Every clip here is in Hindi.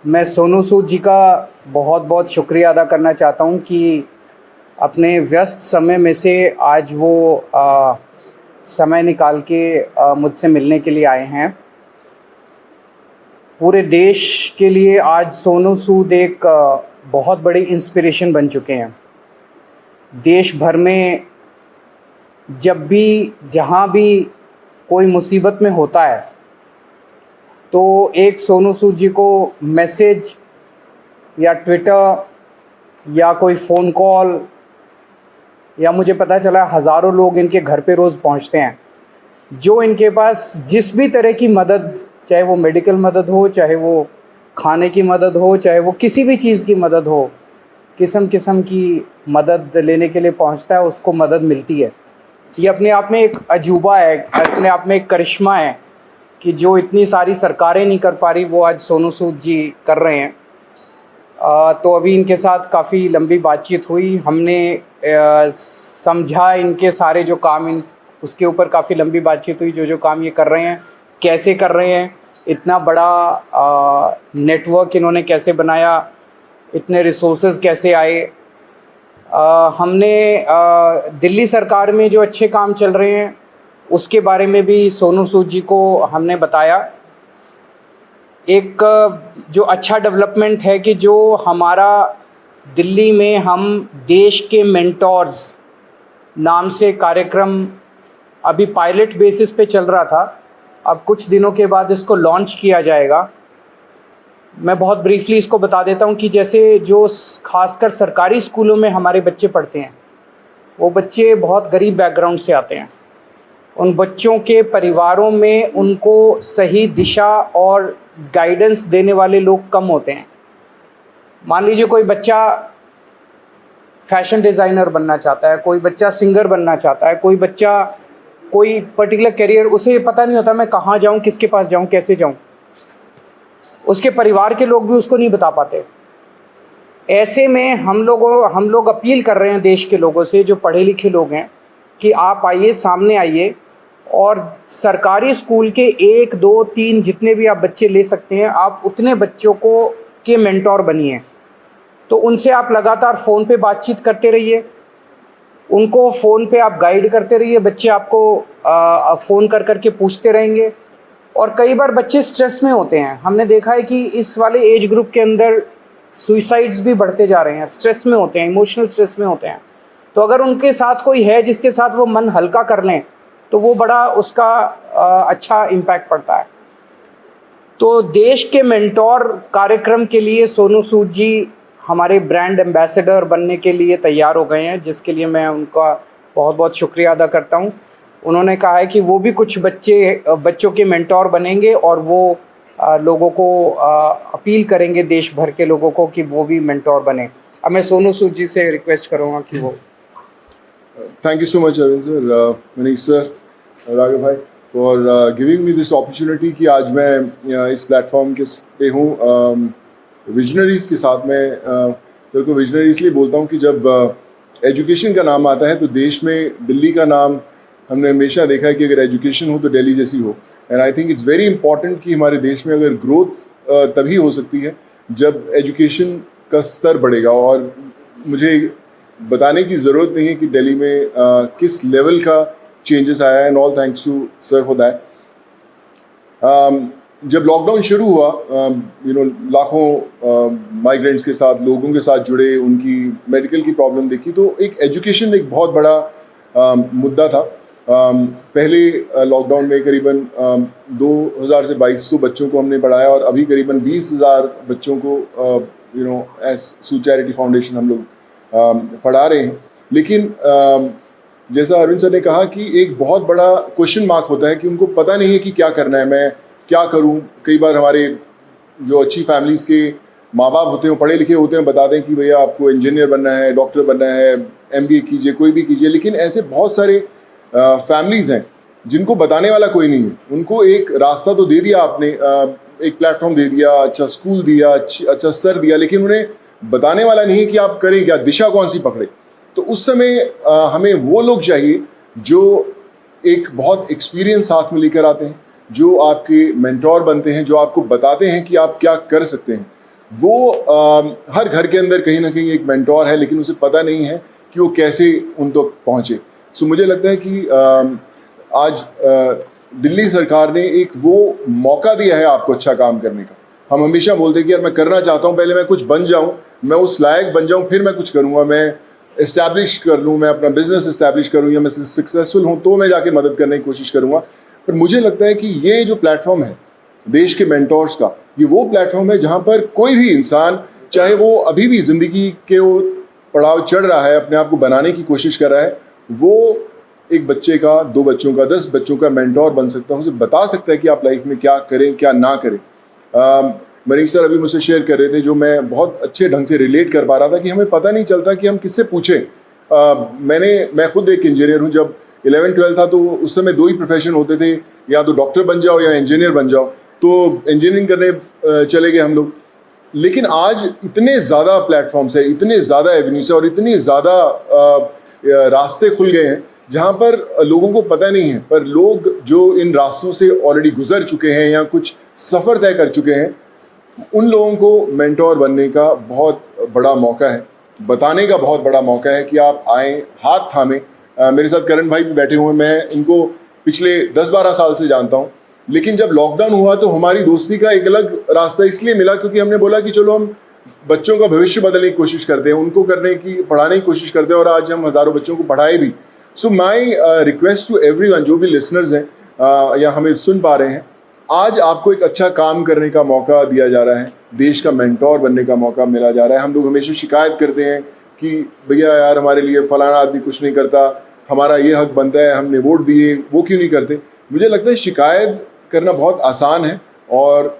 मैं सोनू सूद जी का बहुत बहुत शुक्रिया अदा करना चाहता हूँ कि अपने व्यस्त समय में से आज वो समय निकाल के मुझसे मिलने के लिए आए हैं। पूरे देश के लिए आज सोनू सूद एक बहुत बड़ी इंस्पिरेशन बन चुके हैं। देश भर में जब भी जहाँ भी कोई मुसीबत में होता है तो एक सोनू सूद जी को मैसेज या ट्विटर या कोई फ़ोन कॉल या मुझे पता चला हज़ारों लोग इनके घर पे रोज़ पहुंचते हैं, जो इनके पास जिस भी तरह की मदद, चाहे वो मेडिकल मदद हो, चाहे वो खाने की मदद हो, चाहे वो किसी भी चीज़ की मदद हो, किस्म किस्म की मदद लेने के लिए पहुंचता है, उसको मदद मिलती है। ये अपने आप में एक अजूबा है, अपने आप में एक करिश्मा है कि जो इतनी सारी सरकारें नहीं कर पा रही वो आज सोनू सूद जी कर रहे हैं। तो अभी इनके साथ काफ़ी लंबी बातचीत हुई, हमने समझा इनके सारे जो काम उसके ऊपर काफ़ी लंबी बातचीत हुई, जो काम ये कर रहे हैं, कैसे कर रहे हैं, इतना बड़ा नेटवर्क इन्होंने कैसे बनाया, इतने रिसोर्सेज कैसे आए। हमने दिल्ली सरकार में जो अच्छे काम चल रहे हैं उसके बारे में भी सोनू सूद जी को हमने बताया। एक जो अच्छा डेवलपमेंट है कि जो हमारा दिल्ली में हम देश के मेंटोर्स नाम से कार्यक्रम अभी पायलट बेसिस पे चल रहा था, अब कुछ दिनों के बाद इसको लॉन्च किया जाएगा। मैं बहुत ब्रीफली इसको बता देता हूँ कि जैसे जो खासकर सरकारी स्कूलों में हमारे बच्चे पढ़ते हैं, वो बच्चे बहुत गरीब बैकग्राउंड से आते हैं। उन बच्चों के परिवारों में उनको सही दिशा और गाइडेंस देने वाले लोग कम होते हैं। मान लीजिए कोई बच्चा फैशन डिज़ाइनर बनना चाहता है, कोई बच्चा सिंगर बनना चाहता है, कोई बच्चा कोई पर्टिकुलर करियर, उसे पता नहीं होता मैं कहाँ जाऊँ, किसके पास जाऊँ, कैसे जाऊँ। उसके परिवार के लोग भी उसको नहीं बता पाते। ऐसे में हम लोग अपील कर रहे हैं देश के लोगों से, जो पढ़े लिखे लोग हैं, कि आप आइए, सामने आइए और सरकारी स्कूल के 1, 2, 3 जितने भी आप बच्चे ले सकते हैं, आप उतने बच्चों को के मेंटोर बनिए। तो उनसे आप लगातार फ़ोन पे बातचीत करते रहिए, उनको फ़ोन पे आप गाइड करते रहिए, बच्चे आपको फ़ोन कर के पूछते रहेंगे। और कई बार बच्चे स्ट्रेस में होते हैं, हमने देखा है कि इस वाले एज ग्रुप के अंदर सुइसाइड्स भी बढ़ते जा रहे हैं, स्ट्रेस में होते हैं, इमोशनल स्ट्रेस में होते हैं। तो अगर उनके साथ कोई है जिसके साथ वो मन हल्का कर लें तो वो बड़ा उसका अच्छा इम्पैक्ट पड़ता है। तो देश के मेंटोर कार्यक्रम के लिए सोनू सूद जी हमारे ब्रांड एम्बेसडर बनने के लिए तैयार हो गए हैं, जिसके लिए मैं उनका बहुत बहुत शुक्रिया अदा करता हूं। उन्होंने कहा है कि वो भी कुछ बच्चों के मेंटोर बनेंगे और वो लोगों को अपील करेंगे, देश भर के लोगों को, कि वो भी मेंटोर बने। अब मैं सोनू सूद जी से रिक्वेस्ट करूँगा कि वो। Thank you so much, Arvind sir, Manish sir, Raghav bhai, for giving me this opportunity कि आज मैं इस प्लेटफॉर्म के पे हूँ विजनरीज के साथ। मैं सर को विजनरी इसलिए बोलता हूँ कि जब एजुकेशन का नाम आता है तो देश में दिल्ली का नाम हमने हमेशा देखा है कि अगर एजुकेशन हो तो दिल्ली जैसी हो। And I think it's very important कि हमारे देश में अगर ग्रोथ तभी हो सकती है जब एजुकेशन का स्तर बढ़ेगा। और मुझे बताने की ज़रूरत नहीं है कि दिल्ली में किस लेवल का चेंजेस आया है, and all thanks to sir for that. जब लॉकडाउन शुरू हुआ, लाखों माइग्रेंट्स के साथ, लोगों के साथ जुड़े, उनकी मेडिकल की प्रॉब्लम देखी, तो एक एजुकेशन एक बहुत बड़ा मुद्दा था। पहले लॉकडाउन में करीबन 2000 से 2200 बच्चों को हमने पढ़ाया और अभी करीबन 20,000 बच्चों को एज सूद चैरिटी फाउंडेशन हम लोग पढ़ा रहे हैं। लेकिन जैसा अरविंद सर ने कहा कि एक बहुत बड़ा क्वेश्चन मार्क होता है कि उनको पता नहीं है कि क्या करना है, मैं क्या करूं। कई बार हमारे जो अच्छी फैमिलीज़ के माँ बाप होते हैं, पढ़े लिखे होते हैं, बताते हैं कि भैया आपको इंजीनियर बनना है, डॉक्टर बनना है, MBA कीजिए, कोई भी कीजिए। लेकिन ऐसे बहुत सारे फैमिलीज़ हैं जिनको बताने वाला कोई नहीं है। उनको एक रास्ता तो दे दिया आपने, एक प्लेटफॉर्म दे दिया, अच्छा स्कूल दिया, अच्छा सर दिया, लेकिन उन्हें बताने वाला नहीं है कि आप करें क्या, दिशा कौन सी पकड़े। तो उस समय हमें वो लोग चाहिए जो एक बहुत एक्सपीरियंस साथ में लेकर आते हैं, जो आपके मेंटोर बनते हैं, जो आपको बताते हैं कि आप क्या कर सकते हैं। वो हर घर के अंदर कहीं ना कहीं एक मेंटोर है, लेकिन उसे पता नहीं है कि वो कैसे उन तक पहुँचे। सो मुझे लगता है कि आज दिल्ली सरकार ने एक वो मौका दिया है आपको अच्छा काम करने का। हम हमेशा बोलते हैं कि यार मैं करना चाहता हूँ, पहले मैं कुछ बन जाऊँ, मैं उस लायक बन जाऊँ, फिर मैं कुछ करूँगा, मैं इस्टेब्लिश कर लूँ, मैं अपना बिजनेस इस्टेब्लिश करूँ, या मैं सक्सेसफुल हूँ तो मैं जाके मदद करने की कोशिश करूँगा। पर मुझे लगता है कि ये जो प्लेटफॉर्म है देश के मेंटोर्स का, ये वो प्लेटफॉर्म है जहाँ पर कोई भी इंसान, चाहे वो अभी भी ज़िंदगी के वो पड़ाव चढ़ रहा है, अपने आप को बनाने की कोशिश कर रहा है, वो एक बच्चे का, 2 बच्चों का, 10 बच्चों का मेंटोर बन सकता है, उसे बता सकता है कि आप लाइफ में क्या करें क्या ना करें। मनीष सर अभी मुझसे शेयर कर रहे थे, जो मैं बहुत अच्छे ढंग से रिलेट कर पा रहा था, कि हमें पता नहीं चलता कि हम किससे पूछें। मैं खुद एक इंजीनियर हूँ। जब 11-12 था तो उस समय 2 ही प्रोफेशन होते थे, या तो डॉक्टर बन जाओ या इंजीनियर बन जाओ, तो इंजीनियरिंग करने चले गए हम लोग। लेकिन आज इतने ज़्यादा प्लेटफॉर्म्स है, इतने ज़्यादा एवेन्यूज है और इतने ज़्यादा रास्ते खुल गए हैं जहाँ पर लोगों को पता नहीं है, पर लोग जो इन रास्तों से ऑलरेडी गुजर चुके हैं या कुछ सफ़र तय कर चुके हैं, उन लोगों को मेंटोर बनने का बहुत बड़ा मौका है, बताने का बहुत बड़ा मौका है कि आप आएँ, हाथ थामें। मेरे साथ करण भाई भी बैठे हुए हैं, मैं इनको पिछले 10-12 साल से जानता हूँ। लेकिन जब लॉकडाउन हुआ तो हमारी दोस्ती का एक अलग रास्ता इसलिए मिला क्योंकि हमने बोला कि चलो हम बच्चों का भविष्य बदलने की कोशिश करते हैं, उनको पढ़ाने की कोशिश करते हैं, और आज हम हज़ारों बच्चों को पढ़ाए भी। सो माई रिक्वेस्ट टू एवरीवन, जो भी लिसनर्स हैं या हमें सुन पा रहे हैं, आज आपको एक अच्छा काम करने का मौका दिया जा रहा है, देश का मेंटोर बनने का मौका मिला जा रहा है। हम लोग हमेशा शिकायत करते हैं कि भैया यार हमारे लिए फलाना आदमी कुछ नहीं करता, हमारा ये हक बनता है, हमने वोट दिए, वो क्यों नहीं करते। मुझे लगता है शिकायत करना बहुत आसान है और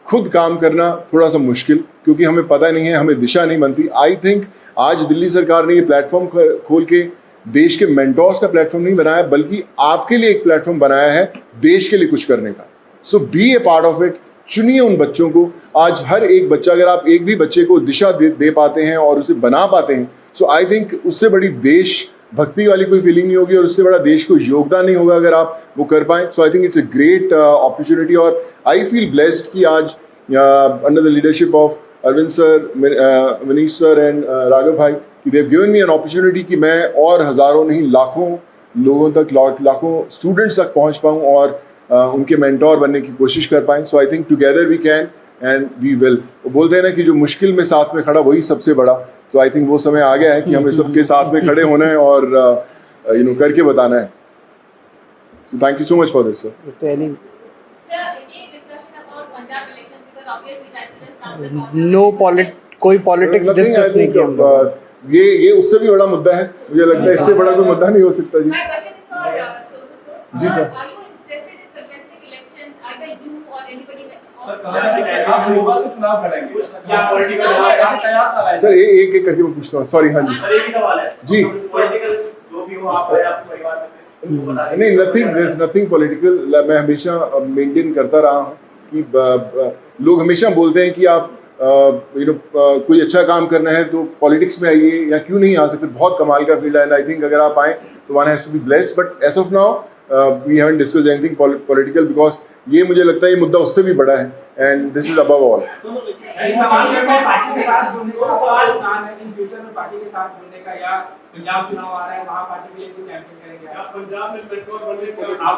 खुद काम करना थोड़ा सा मुश्किल, क्योंकि हमें पता नहीं है, हमें दिशा नहीं बनती। आई थिंक आज दिल्ली सरकार ने ये प्लेटफॉर्म खोल के देश के मेंटोर्स का प्लेटफॉर्म नहीं बनाया, बल्कि आपके लिए एक प्लेटफॉर्म बनाया है देश के लिए कुछ करने का। So be a part of it. चुनिए उन बच्चों को। आज हर एक बच्चा, अगर आप एक भी बच्चे को दिशा दे पाते हैं और उसे बना पाते हैं, सो आई थिंक उससे बड़ी देश भक्ति वाली कोई फीलिंग नहीं होगी और उससे बड़ा देश को योगदान नहीं होगा अगर आप वो कर पाएं। So I think it's a great opportunity और आई फील ब्लेस्ड कि आज under the leadership of Arvind sir, Manish sir and Raghav भाई, कि they have given me an opportunity कि मैं और हज़ारों नहीं लाखों लोगों तक, लाखों स्टूडेंट्स तक पहुंच पाऊं और उनके मेंटोर बनने की कोशिश कर पाएं। So I think together we can and we will. वो बोलते हैं ना कि जो मुश्किल में साथ में खड़ा वही सबसे बड़ा। सो आई थिंक वो समय आ गया है कि हमें सबके साथ में खड़े होना है और करके बताना है। So thank you so much for this sir. कोई पॉलिटिक्स डिस्कस नहीं किया। ये उससे भी बड़ा मुद्दा है, मुझे लगता है इससे बड़ा कोई मुद्दा नहीं हो सकता। जी जी सर। सर एक एक करके मैं पूछता हूँ, सॉरी। हाँ जी जी। नहीं, नथिंग पॉलिटिकल। मैं हमेशा मेंटेन करता रहा हूँ कि लोग हमेशा बोलते हैं कि आप कोई अच्छा काम करना है तो पॉलिटिक्स में आइए, या क्यों नहीं आ सकते, बहुत कमाल का फील्ड है। एंड आई थिंक अगर आप आए तो one has to be blessed. But as of now we haven't discussed anything political, because ये मुझे लगता है ये मुद्दा उससे भी बड़ा है and this is above all. Punjab चुनाव आ रहा है, वहां पार्टी के लिए कोई कैंपेन करेंगे आप? पंजाब में मेंटोर बनने को आप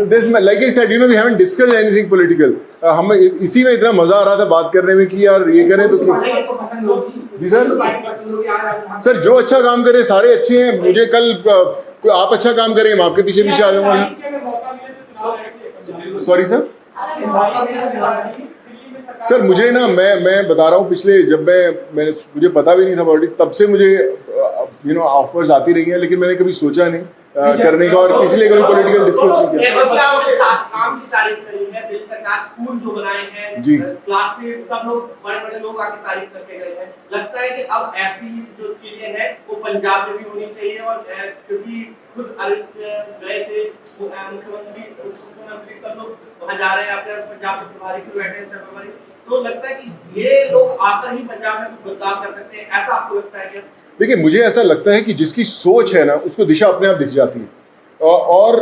this like I said, we haven't discussed anything political। हम इसी में इतना मजा आ रहा था बात करने में कि यार ये करें तो जी सर जो अच्छा काम करे सारे अच्छे हैं। मुझे कल कोई आप अच्छा काम करें, मैं आपके पीछे पीछे आ जाऊंगा। सॉरी सर मुझे ना, मैं बता रहा हूँ, पिछले जब मुझे पता भी नहीं था पॉलिटिक्स, तब से मुझे ऑफर्स आती रही हैं, लेकिन मैंने कभी सोचा नहीं करने का और इसलिए कभी पॉलिटिकल डिस्कस नहीं किया। काम की तारीफ करी है, दिल्ली सरकार स्कूल जो बनाए हैं जी, क्लासेस, सब लोग बड़े-बड़े लोग आके तारीफ करके गए हैं। लगता है कि अब ऐसी जो चीजें हैं वो पंजाब में भी होनी चाहिए, और क्योंकि खुद गए थे मुख्यमंत्री सब लोग वहां जा रहे हैं, आपके पंजाब के प्रभारी भी बैठे हैं सर्वपरि, तो लगता है कि ये लोग आकर ही पंजाब में कुछ बदलाव कर सकते हैं, ऐसा आपको लगता है क्या? देखिए मुझे ऐसा लगता है कि जिसकी सोच है ना उसको दिशा अपने आप दिख जाती है। और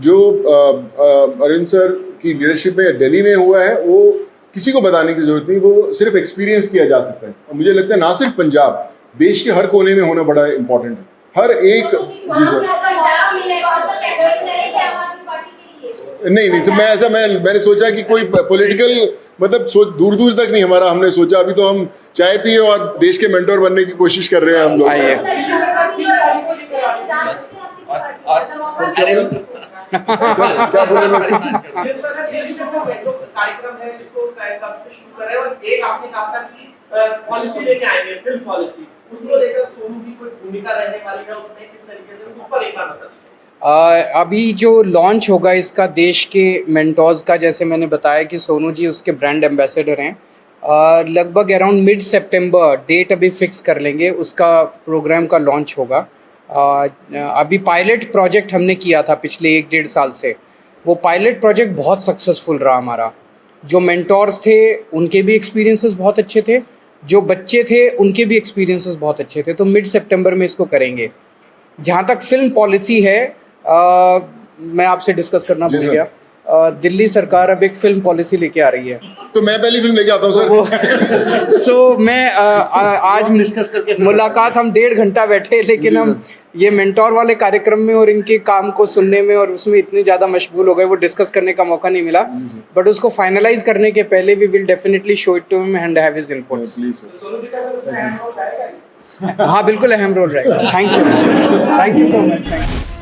जो अरविंद सर की लीडरशिप में दिल्ली में हुआ है वो किसी को बताने की जरूरत नहीं, वो सिर्फ एक्सपीरियंस किया जा सकता है। और मुझे लगता है ना सिर्फ पंजाब, देश के हर कोने में होना बड़ा इंपॉर्टेंट है। हर एक जी सर नहीं सर, मैंने सोचा कि कोई पॉलिटिकल मतलब सोच दूर दूर तक नहीं हमारा, हमने सोचा अभी तो हम चाय पिए और देश के मेंटोर बनने की कोशिश कर रहे हैं हम लोग। क्या बोले कार्यक्रम है इसको कब से शुरू कर रहे हैं, और एक आपने कहा था कि पॉलिसी लेके आएंगे, फिल्म पॉलिसी, उसको लेकर सोनू की कोई भूमिका रहने वाली है उसमें, किस तरीके से, उस पर एक बार बता दीजिए। अभी जो लॉन्च होगा इसका देश के मेंटोर्स का, जैसे मैंने बताया कि सोनू जी उसके ब्रांड एम्बेसडर हैं। लगभग अराउंड मिड सितंबर डेट अभी फिक्स कर लेंगे, उसका प्रोग्राम का लॉन्च होगा। अभी पायलट प्रोजेक्ट हमने किया था पिछले 1-1.5 साल से, वो पायलट प्रोजेक्ट बहुत सक्सेसफुल रहा हमारा। जो मेंटोर्स थे उनके भी एक्सपीरियंसेस बहुत अच्छे थे, जो बच्चे थे उनके भी एक्सपीरियंसेस बहुत अच्छे थे। तो मिड सितंबर में इसको करेंगे। जहाँ तक फिल्म पॉलिसी है, मैं आपसे डिस्कस करना भूल गया, दिल्ली सरकार अब एक फिल्म पॉलिसी लेके आ रही है, तो मैं पहली फिल्म लेके आता हूँ सर। सो मैं आज डिस्कस करके मुलाकात हम 1.5 घंटा बैठे, लेकिन हम ये मेंटोर वाले कार्यक्रम में और इनके काम को सुनने में और उसमें इतने ज़्यादा मशगूल हो गए, वो डिस्कस करने का मौका नहीं मिला। बट उसको फाइनलाइज करने के पहले we will definitely show it to him and have his inputs. हाँ बिल्कुल अहम रोल रहेगा। Thank you so much. Thank you.